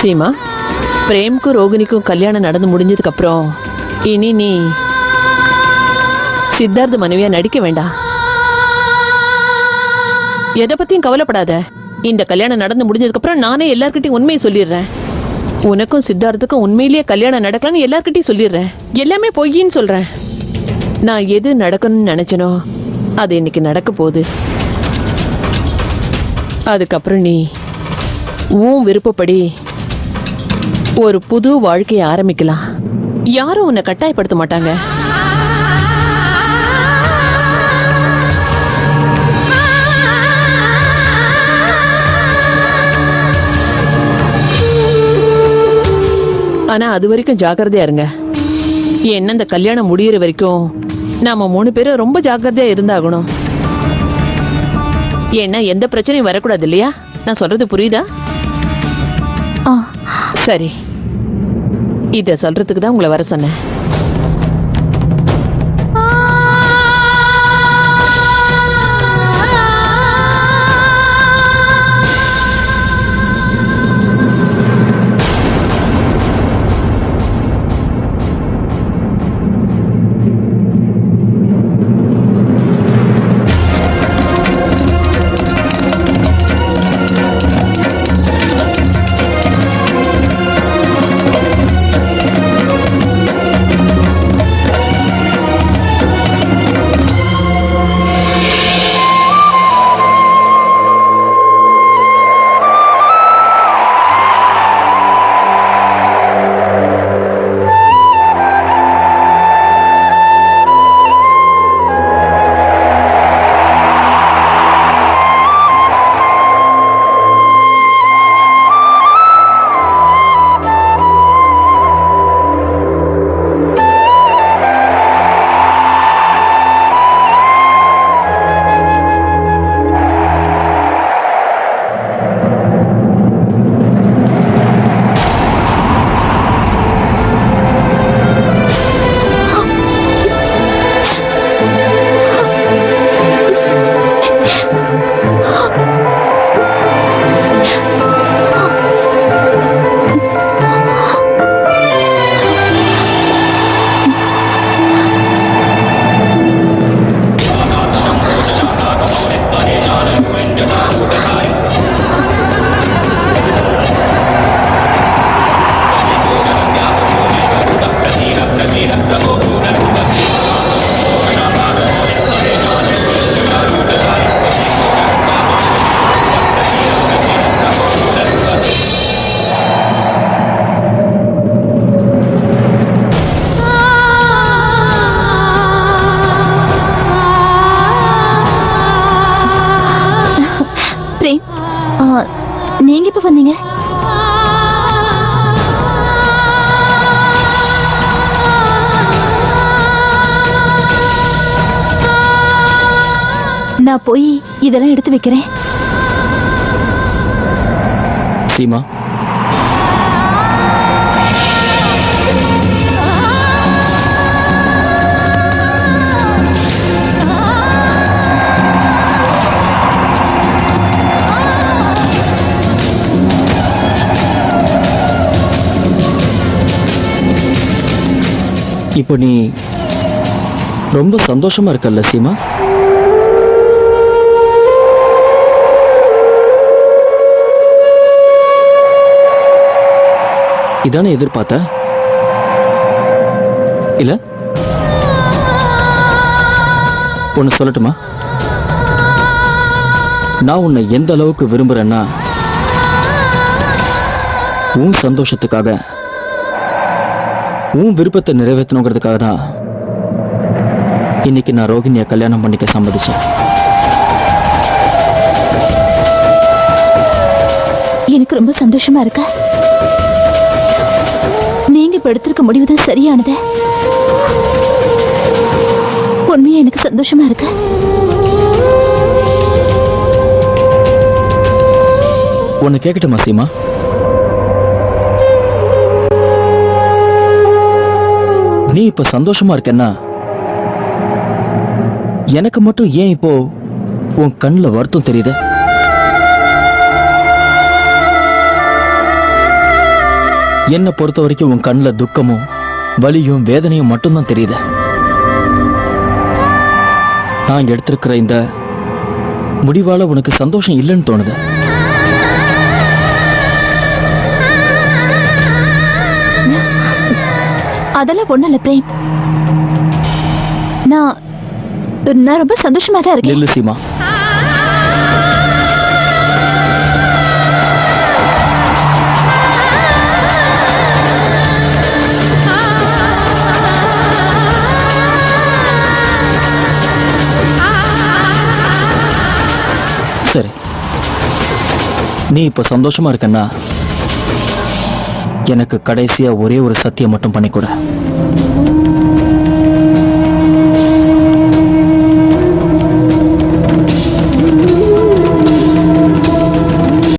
சீமா, பிரேம்க்கும் ரோகிணிக்கும் கல்யாணம் நடந்து முடிஞ்சதுக்கு அப்புறம் இனி நீ சித்தார்த்த மனைவியா நடிக்க வேண்டாம். எதை பத்தியும் கவலைப்படாத. இந்த கல்யாணம் நடந்து முடிஞ்சதுக்கு அப்புறம் நானே எல்லார்கிட்டையும் உண்மையை சொல்லிடுறேன். உனக்கும் சித்தார்த்துக்கும் உண்மையிலேயே கல்யாணம் நடக்கலாம்னு எல்லார்கிட்டையும் சொல்லிடுறேன். எல்லாமே பொய்யின்னு சொல்றேன். நான் எது நடக்கணும்னு நினைச்சனோ அது இன்னைக்கு நடக்க போகுது. அதுக்கப்புறம் நீ உன் விருப்பப்படி ஒரு புது வாழ்க்கையை ஆரம்பிக்கலாம். யாரும் உன்னை கட்டாயப்படுத்த மாட்டாங்க. ஆனா அது வரைக்கும் ஜாக்கிரதையா இருங்க. என்ன இந்த கல்யாணம் முடியிற வரைக்கும் நாம 3 பேரும் ரொம்ப ஜாக்கிரதையா இருந்தாகணும். ஏன்னா எந்த பிரச்சனையும் வரக்கூடாது இல்லையா? நான் சொல்றது புரியுதா? சரி, இத சொல்றதுக்கு தான் உங்களை வர சொன்னேன். நீங்க எப்ப வந்தீங்க? நான் போய் இதெல்லாம் எடுத்து வைக்கிறேன். சீமா, இப்போ நீ ரொம்ப சந்தோஷமா இருக்கல்ல சீமா? இதானே எதிர்பார்த்த இல்ல? ஒன்னு சொல்லட்டுமா? நான் உன்னை எந்த அளவுக்கு விரும்புறேன்னா உன் சந்தோஷத்துக்காக, உன் விருப்பத்தை நிறைவேற்றணுங்கிறதுக்காக தான் இன்னைக்கு நான் ரோகிணியை கல்யாணம் பண்ணிக்க சம்மதிச்சேன். எனக்கு ரொம்ப சந்தோஷமா இருக்கு. நீங்க இப்ப எடுத்திருக்க முடிவுதான் சரியானது. உண்மையா எனக்கு சந்தோஷமா இருக்கு. உன்னை கேட்கட்டுமா சீமா? நீ இப்ப சந்தோஷமா இருக்கன்னா எனக்கு மட்டும் ஏன் இப்போ உன் கண்ணுல வருத்தம் தெரியுது? என்னை பொறுத்த வரைக்கும் உன் கண்ணில் துக்கமும் வலியும் வேதனையும் மட்டும்தான் தெரியுது. நான் எடுத்திருக்கிற இந்த முடிவால உனக்கு சந்தோஷம் இல்லைன்னு தோணுது. அதெல்லாம் ஒண்ணும் இல்ல பிரேம். நான் ரொம்ப சந்தோஷமா தான் இருக்கேன். நில்லு சீமா. சரி, நீ இப்ப சந்தோஷமா இருக்கன்னா எனக்கு கடைசியா ஒரே ஒரு சத்தியம் மட்டும் பண்ணிக்கூட.